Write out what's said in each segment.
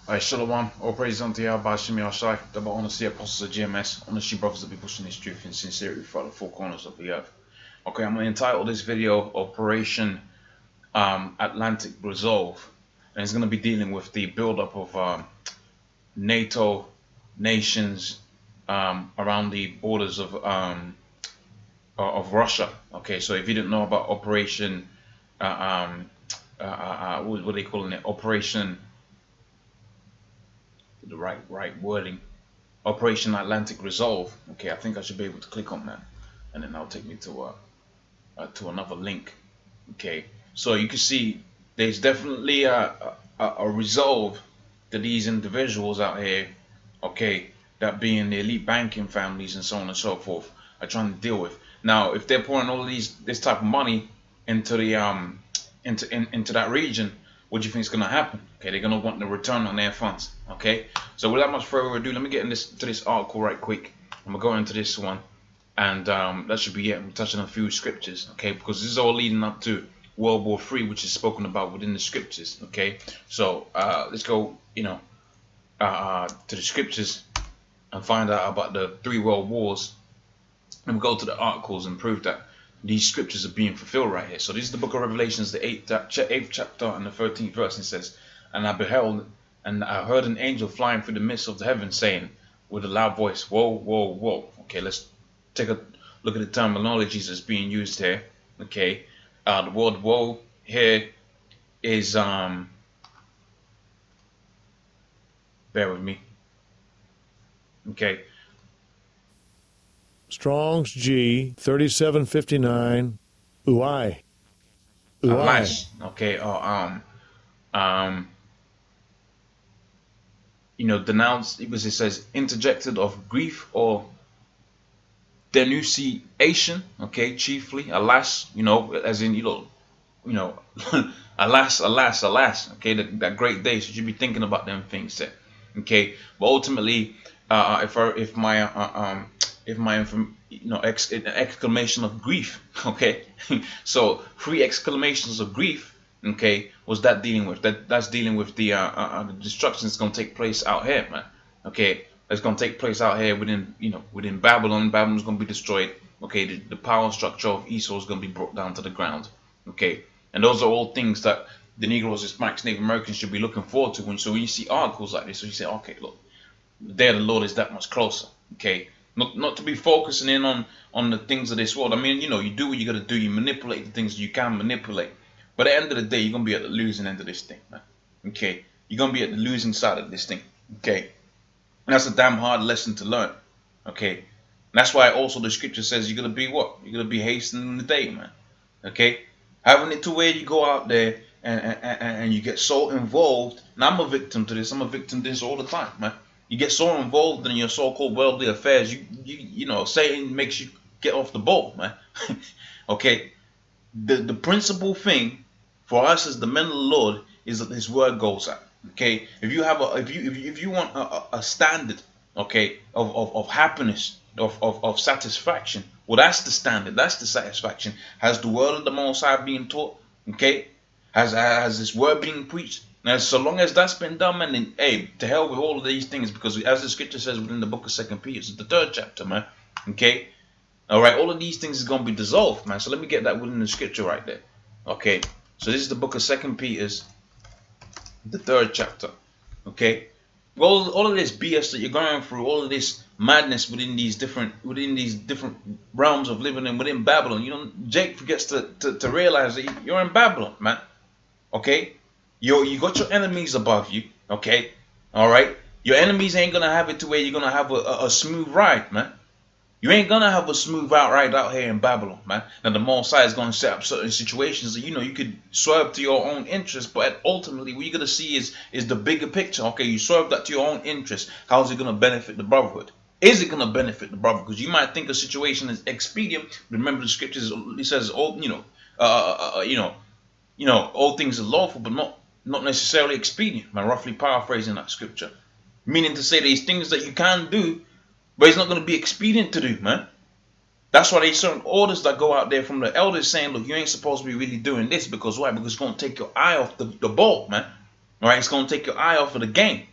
Alright, Shalom, all praise unto Yahweh Shemi Ashai, double honor to the apostles of GMS, honor to you brothers that be pushing this truth in sincerity throughout the four corners of the earth. Okay, I'm going to entitle this video Operation Atlantic Resolve, and it's going to be dealing with the buildup of NATO nations around the borders of Russia. Okay, so if you didn't know about Operation, what are they calling it? Operation, the right wording. Operation Atlantic Resolve. Okay, I think I should be able to click on that, and then that'll take me to another link. Okay, so you can see there's definitely a resolve to these individuals out here. Okay, that being the elite banking families and so on and so forth are trying to deal with. Now, if they're pouring all of this type of money into the into that region, what do you think is going to happen? Okay, they're going to want the return on their funds. Okay, so without much further ado, let me get into this article right quick. I'm gonna go into this one, and that should be it. I'm touching on a few scriptures, okay, because this is all leading up to World War III, which is spoken about within the scriptures. Okay, so let's go, to the scriptures and find out about the 3 world wars, and we'll go to the articles and prove that these scriptures are being fulfilled right here. So this is the book of Revelations, the 8th chapter and the 13th verse. And it says, "And I beheld, and I heard an angel flying through the midst of the heavens, saying with a loud voice, Woe, woe, woe." Okay, let's take a look at the terminologies that's being used here. Okay, the word woe here is bear with me. Okay, Strong's G 3759 Uai. Alash. Okay, or denounced, because it says interjected of grief or denunciation. Okay, chiefly, alas, as in alas, alas, alas. Okay, that great day. So you should be thinking about them things there. Okay, but ultimately, if my exclamation of grief. Okay, so 3 exclamations of grief. Okay, was that dealing with that's dealing with the destruction that's going to take place out here, man. Okay, it's going to take place out here within Babylon. Babylon's going to be destroyed. Okay, the power structure of Esau is going to be brought down to the ground. Okay, and those are all things that the Negroes, Hispanics, Native Americans should be looking forward to. So when you see articles like this, so you say, okay, look, the day of the Lord is that much closer. Okay, not to be focusing in on the things of this world. I mean, you do what you got to do. You manipulate the things you can manipulate, but at the end of the day, you're gonna be at the losing end of this thing, man. Okay, you're gonna be at the losing side of this thing. Okay, and that's a damn hard lesson to learn. Okay, and that's why also the scripture says you're gonna be what? You're gonna be hastening the day, man. Okay, having it to where you go out there and you get so involved. And I'm a victim to this. I'm a victim to this all the time, man. You get so involved in your so-called worldly affairs, Satan makes you get off the boat, man. Okay, the principal thing for us as the men of the Lord is that His word goes out. Okay, if you have if you want a standard, okay, of happiness, of satisfaction, well, that's the standard, that's the satisfaction. Has the word of the Most High being taught? Okay, has this word being preached? Now, so long as that's been done, man, then hey, to hell with all of these things, because as the scripture says within the book of 2 Peter, it's the 3rd chapter, man. Okay, all right, all of these things is gonna be dissolved, man. So let me get that within the scripture right there. Okay, so this is the book of 2 Peter's, the 3rd chapter. Okay, all of this BS that you're going through, all of this madness within these different realms of living and within Babylon. Jake forgets to realize that you're in Babylon, man. Okay, you got your enemies above you. Okay, all right. Your enemies ain't gonna have it to where you're gonna have a smooth ride, man. You ain't gonna have a smooth ride out here in Babylon, man. Now the Most High is gonna set up certain situations that you could swerve to your own interest, but ultimately what you're gonna see is the bigger picture. Okay, you swerve that to your own interest. How's it gonna benefit the brotherhood? Is it gonna benefit the brotherhood? Because you might think a situation is expedient, but remember the scriptures. It says all all things are lawful, but not necessarily expedient. Man, roughly paraphrasing that scripture, meaning to say these things that you can do, but it's not going to be expedient to do, man. That's why there's certain orders that go out there from the elders saying, look, you ain't supposed to be really doing this, because why? Because it's going to take your eye off the ball, man. All right, it's going to take your eye off of the game.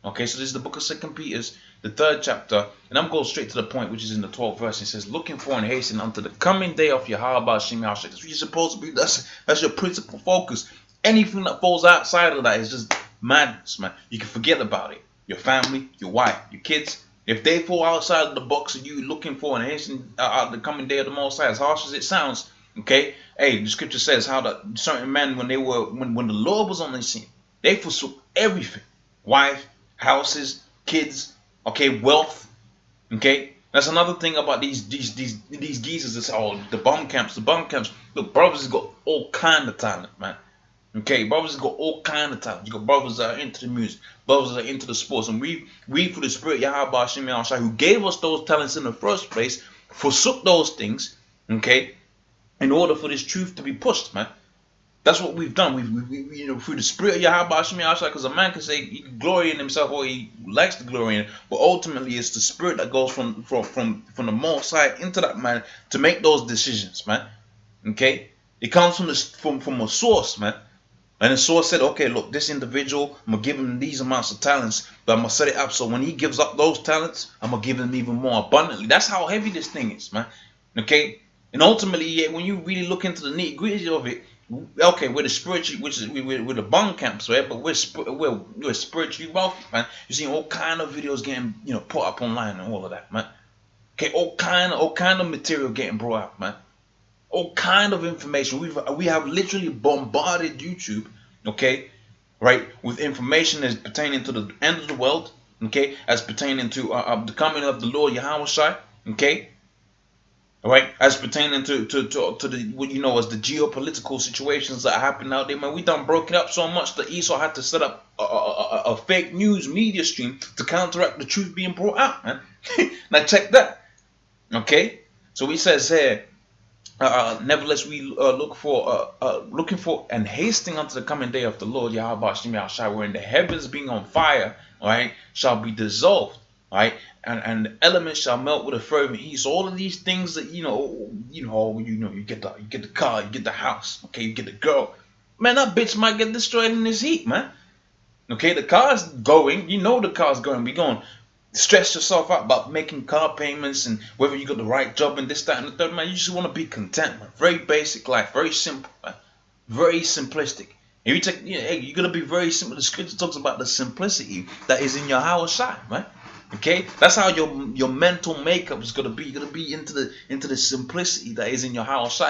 Okay, so this is the book of 2 Peter, the 3rd chapter, and I'm going straight to the point, which is in the 12th verse. It says, looking for and hastening unto the coming day of Yahweh Hashem Yahshua. That's what you're supposed to be. That's your principal focus. Anything that falls outside of that is just madness, man. You can forget about it. Your family, your wife, your kids, if they fall outside of the box of you looking for and hastening the coming day of the Most High, as harsh as it sounds, okay? Hey, the scripture says how that certain men, when the Lord was on the scene, they forsook everything. Wife, houses, kids, okay, wealth, okay? That's another thing about these geezers. It's the bum camps. Look, brothers has got all kind of talent, man. Okay, brothers has got all kind of talent. You got brothers that are into the music, brothers that are into the sports, and we through the Spirit Yahweh Hashem Yahushua, who gave us those talents in the first place, forsook those things, okay, in order for this truth to be pushed, man. That's what we've done. We through the Spirit of Yahweh Hashem Yahushua, because a man can say he can glory in himself or he likes to glory in it, but ultimately it's the Spirit that goes from the Most High into that man to make those decisions, man. Okay, it comes from a source, man. And the source said, okay, look, this individual, I'm going to give him these amounts of talents, but I'm going to set it up so when he gives up those talents, I'm going to give him even more abundantly. That's how heavy this thing is, man. Okay? And ultimately, yeah, when you really look into the nitty-gritty of it, okay, we're the spiritual, which is we're the bum camps, right? But we're spiritually wealthy, man. You're seeing all kind of videos getting, put up online and all of that, man. Okay, all kind of material getting brought up, man. All kind of information. We have literally bombarded YouTube, okay, right, with information as pertaining to the end of the world, okay, as pertaining to the coming of the Lord Yahweh, okay, all right, as pertaining to the what as the geopolitical situations that happen out there, man. We done broken up so much that Esau had to set up a fake news media stream to counteract the truth being brought out, man. Now check that, okay. So he says here. Nevertheless, we looking for and hasting unto the coming day of the Lord Yahweh Hashem Yahushua, wherein the heavens being on fire, right, shall be dissolved, right, and the elements shall melt with a fervent heat. So all of these things that you get the car, you get the house, okay, you get the girl, man, that bitch might get destroyed in this heat, man. Okay, the car's going, the car's going, be going. Stress yourself out about making car payments and whether you got the right job and this, that, and the third, man. You just want to be content, man. Very basic life, very simple, man. Very simplistic. If you take, you're gonna be very simple. The scripture talks about the simplicity that is in your house, man. Okay, that's how your mental makeup is gonna be. You're gonna be into the simplicity that is in your house.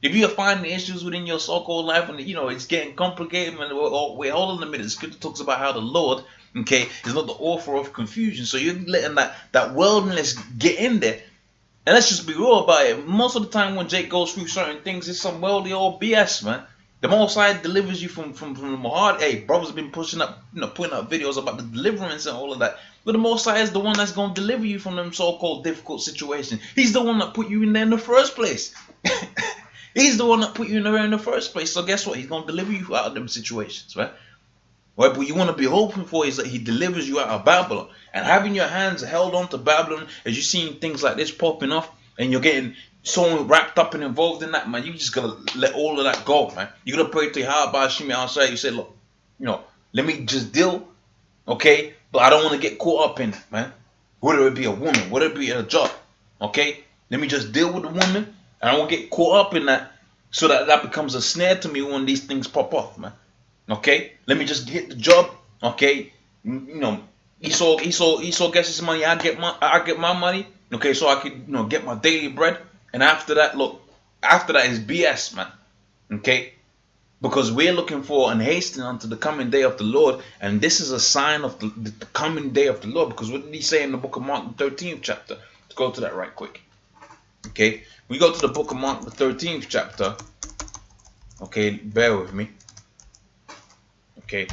If you're finding issues within your so-called life and it's getting complicated, man, wait, hold on a minute. The scripture talks about how the Lord, okay, is not the author of confusion. So you're letting that worldliness get in there. And let's just be real about it. Most of the time when Jake goes through certain things, it's some worldly old BS, man. The Most High delivers you from the hard. Hey, brothers been pushing up, putting up videos about the deliverance and all of that. But the Most High is the one that's going to deliver you from them so-called difficult situations. He's the one that put you in there in the first place. He's the one that put you in there in the first place. So guess what? He's going to deliver you out of them situations, right? Right, but you want to be hoping for is that he delivers you out of Babylon. And having your hands held on to Babylon as you're seeing things like this popping off and you're getting so wrapped up and involved in that, man, you just got to let all of that go, man. You got to pray to Yahweh Hashem outside. You say, look, let me just deal, okay? But I don't want to get caught up in it, man. Whether it be a woman, whether it be a job, okay? Let me just deal with the woman. I don't want to get caught up in that so that becomes a snare to me when these things pop off, man. Okay, let me just hit the job. Okay, Esau gets his money. I get my money. Okay, so I could get my daily bread. And after that, after that is BS, man. Okay, because we're looking for and hastening unto the coming day of the Lord, and this is a sign of the coming day of the Lord. Because what did he say in the book of Mark, the 13th chapter? Let's go to that right quick. Okay, we go to the book of Mark, the 13th chapter. Okay, bear with me. Okay,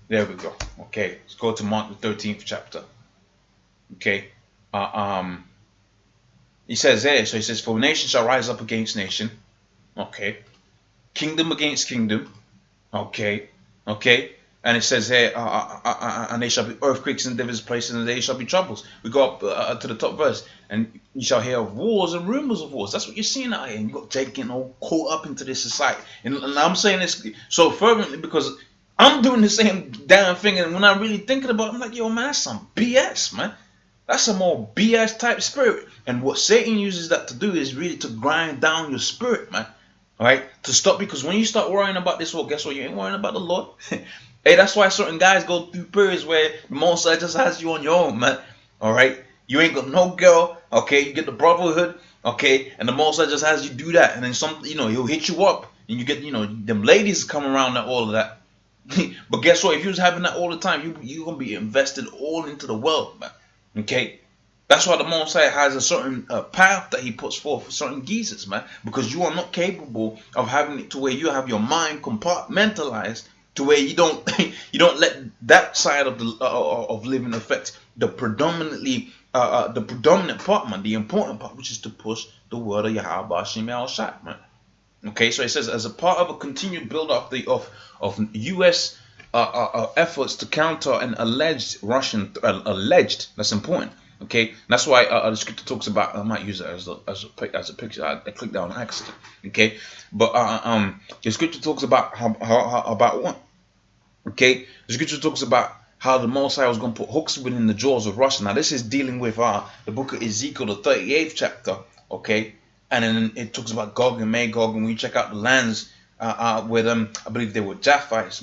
there we go. Okay, let's go to Mark the 13th chapter. Okay, he says there, so he says, for nation shall rise up against nation. Okay, kingdom against kingdom. Okay, and it says here, and there shall be earthquakes in diverse places, and there shall be troubles. We go up to the top verse, and you shall hear of wars and rumors of wars. That's what you're seeing out here. And you got Jake getting all caught up into this society. And I'm saying this so fervently because I'm doing the same damn thing, and when I'm really thinking about it, I'm like, yo, man, that's some BS, man. That's a more BS type spirit. And what Satan uses that to do is really to grind down your spirit, man. All right, to stop, because when you start worrying about this, well, guess what? You ain't worrying about the Lord. Hey, that's why certain guys go through periods where the Most High just has you on your own, man. All right, you ain't got no girl. Okay, you get the brotherhood. Okay, and the Most High just has you do that, and then some, he'll hit you up, and you get, them ladies come around and all of that. But guess what? If you was having that all the time, you're gonna be invested all into the world, man. Okay, that's why the Most High has a certain path that He puts forth for certain geezers, man. Because you are not capable of having it to where you have your mind compartmentalized to where you don't you don't let that side of the of living affect the the predominant part, man, the important part, which is to push the word of Yahweh Shem Shai, man. Okay, so it says, as a part of a continued build up of U.S. Efforts to counter an alleged Russian that's important. Okay, that's why the scripture talks about. I might use it as a picture. I clicked that on accident. Okay, but the scripture talks about how about what? Okay, the scripture talks about how the Most High was going to put hooks within the jaws of Russia. Now this is dealing with the book of Ezekiel, the 38th chapter. Okay. And then it talks about Gog and Magog, and when you check out the lands with them, I believe they were Japhites,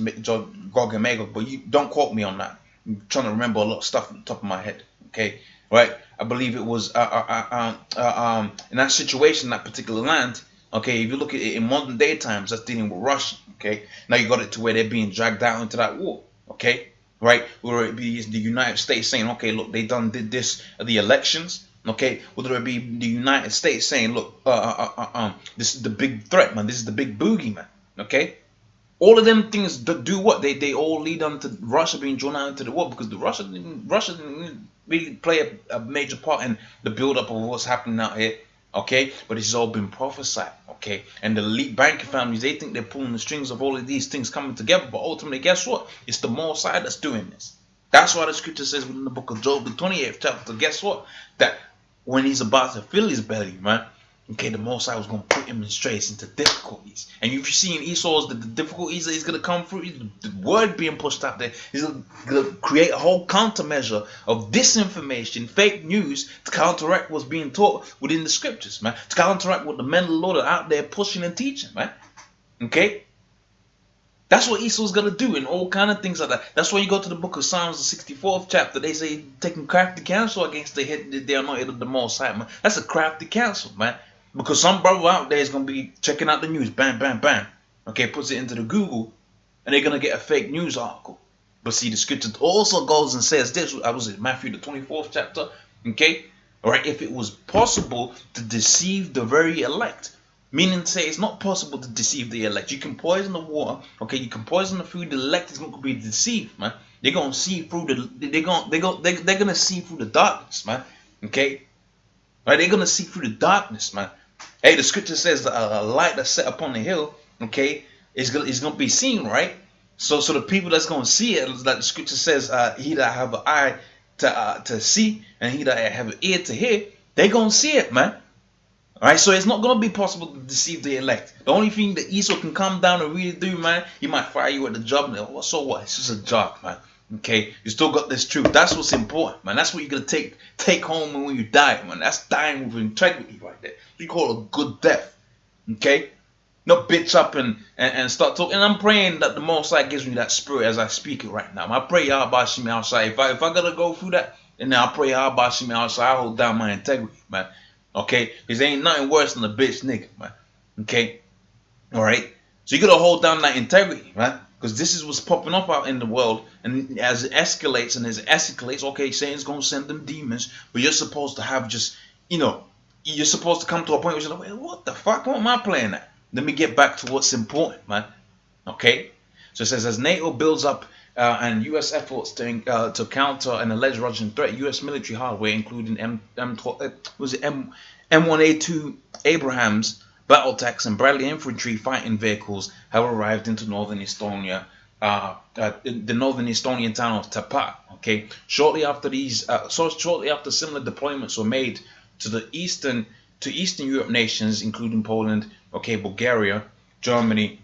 Gog and Magog, but you don't quote me on that. I'm trying to remember a lot of stuff at the top of my head. Okay, right? I believe it was in that situation, that particular land. Okay, if you look at it in modern day times, that's dealing with Russia. Okay, now you got it to where they're being dragged out into that war. Okay, right? Where it be the United States saying, okay, look, they did this at the elections. Okay, whether it be the United States saying, look, this is the big threat, man. This is the big boogie, man. Okay, all of them things do what they all lead on to Russia being drawn out into the war, because Russia didn't really play a major part in the build up of what's happening out here. Okay, but it's all been prophesied. Okay, and the elite banking families, they think they're pulling the strings of all of these things coming together, but ultimately, guess what? It's the Most High that's doing this. That's why the scripture says within the book of Job, the 28th chapter, guess what? That when he's about to fill his belly, man, okay, the Most High was going to put him in straight into difficulties. And you've seen Esau's the difficulties that he's going to come through, the word being pushed out there, he's going to create a whole countermeasure of disinformation, fake news, to counteract what's being taught within the scriptures, man. To counteract what the men of the Lord are out there pushing and teaching, man. Okay? That's what Esau's gonna do, and all kind of things like that. That's why you go to the book of Psalms, the 64th chapter. They say taking crafty counsel against the head, they are not of the Most High, man. That's a crafty counsel, man. Because some brother out there is gonna be checking out the news, bam, bam, bam. Okay, puts it into the Google, and they're gonna get a fake news article. But see, the scripture also goes and says this. I was in Matthew the 24th chapter. Okay, all right. If it was possible to deceive the very elect. Meaning to say it's not possible to deceive the elect. You can poison the water, okay? You can poison the food. The elect is going to be deceived, man. They're going to see through they're going to see through the darkness, man. Okay, right? They're going to see through the darkness, man. Hey, the scripture says that a light that's set upon the hill, okay, is going to be seen, right? So the people that's going to see it, like the scripture says, he that have an eye to see and he that have an ear to hear, they going to see it, man. Alright, so it's not going to be possible to deceive the elect. The only thing that Esau can come down and really do, man, he might fire you at the job. And oh, so what? It's just a job, man. Okay, you still got this truth. That's what's important, man. That's what you're going to take home when you die, man. That's dying with integrity right there. You call it a good death. Okay? No bitch up and start talking. And I'm praying that the Most High gives me that spirit as I speak it right now. I pray Yahweh Shem Shai. If I got to go through that, then I pray Yahweh Shem Shai. I hold down my integrity, man. Okay, because ain't nothing worse than a bitch nigga, man. Okay, all right. So you gotta hold down that integrity, man. Because this is what's popping up out in the world, and as it escalates and as it escalates, okay, Satan's gonna send them demons, but you're supposed to have just, you're supposed to come to a point where you're like, wait, what the fuck? What am I playing at? Let me get back to what's important, man. Okay. So it says, as NATO builds up and U.S. efforts to counter an alleged Russian threat, U.S. military hardware, including M1A2 Abrams battle tanks and Bradley infantry fighting vehicles, have arrived into northern Estonia, the northern Estonian town of Tapa. Okay, shortly after similar deployments were made to Eastern Europe nations, including Poland, okay, Bulgaria, Germany,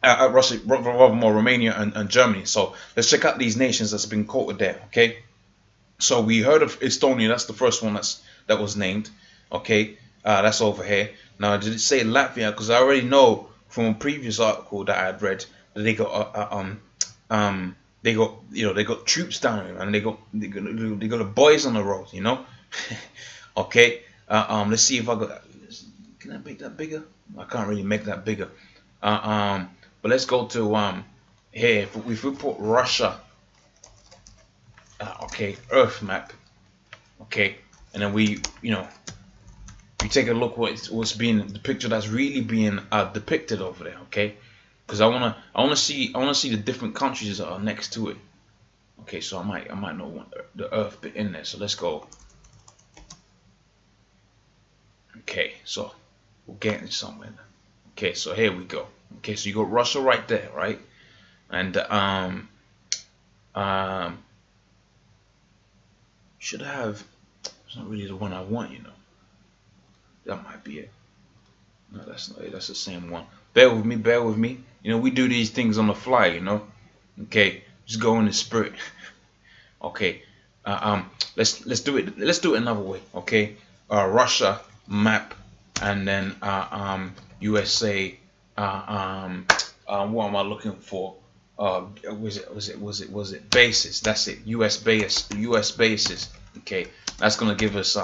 Russia, rather more Romania and Germany. So let's check out these nations that's been quoted there. Okay, so we heard of Estonia. That's the first one that was named. Okay, that's over here. Now, did it say Latvia? Because I already know from a previous article that I had read that they got they got troops down here and they got the boys on the road. Okay. Let's see if I got. Can I make that bigger? I can't really make that bigger. But let's go to here. If we put Russia, okay, Earth map, okay, and then we take a look what's being the picture that's really being depicted over there, okay? Because I wanna see the different countries that are next to it. Okay, so I might not want the Earth bit in there. So let's go. Okay, so we're getting somewhere. Okay, so here we go. Okay, so you got Russia right there, right? And should have. It's not really the one I want, That might be it. No, that's not it. That's the same one. Bear with me. Bear with me. We do these things on the fly. Okay, just go in the spirit. Okay. Let's do it. Let's do it another way. Okay. Russia map, and then USA. What am I looking for? Was it bases? That's it. US bases. Okay. That's gonna give us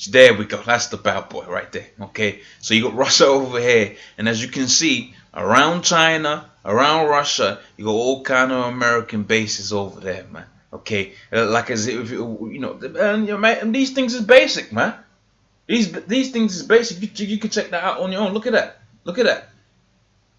there we go. That's the bad boy right there. Okay. So you got Russia over here, and as you can see, around China, around Russia, you got all kind of American bases over there, man. Okay, like as if and these things is basic, man. These things is basic. You can check that out on your own. Look at that. Look at that.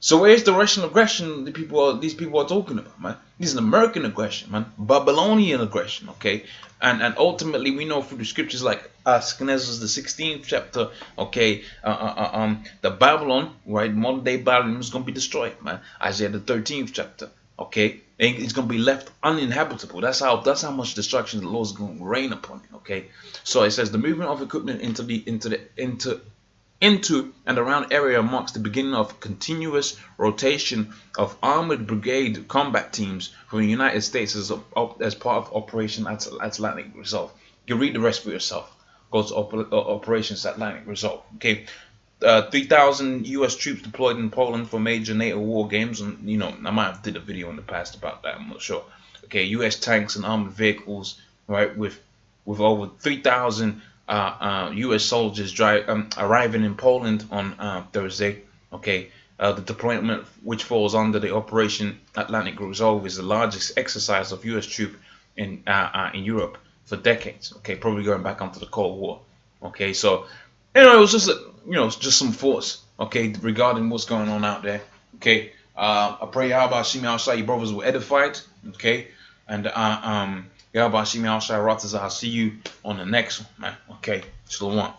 So where's the Russian aggression these people are talking about, man? This is an American aggression, man. Babylonian aggression, okay? And ultimately we know through the scriptures like Genesis the 16th chapter, okay, the Babylon, right, modern day Babylon is gonna be destroyed, man. Isaiah the 13th chapter, okay? It's gonna be left uninhabitable. That's how much destruction the Lord's gonna rain upon it, okay? So it says the movement of equipment into and around area marks the beginning of continuous rotation of armored brigade combat teams from the United States as part of Operation Atlantic Resolve. You can read the rest for yourself. Go to Operations Atlantic Resolve. Okay, 3,000 U.S. troops deployed in Poland for major NATO war games, and I might have did a video in the past about that. I'm not sure. Okay, U.S. tanks and armored vehicles, right, with over 3,000. U.S. soldiers arriving in Poland on Thursday. Okay, the deployment, which falls under the Operation Atlantic Resolve, is the largest exercise of U.S. troops in Europe for decades. Okay, probably going back onto the Cold War. Okay, so it was just just some thoughts. Okay, regarding what's going on out there. Okay, I pray Yahweh Shimi outside your brothers were edified. Okay, and Yahweh Shimi outside Ratazah. I'll see you on the next one, man. Okay, Shalom.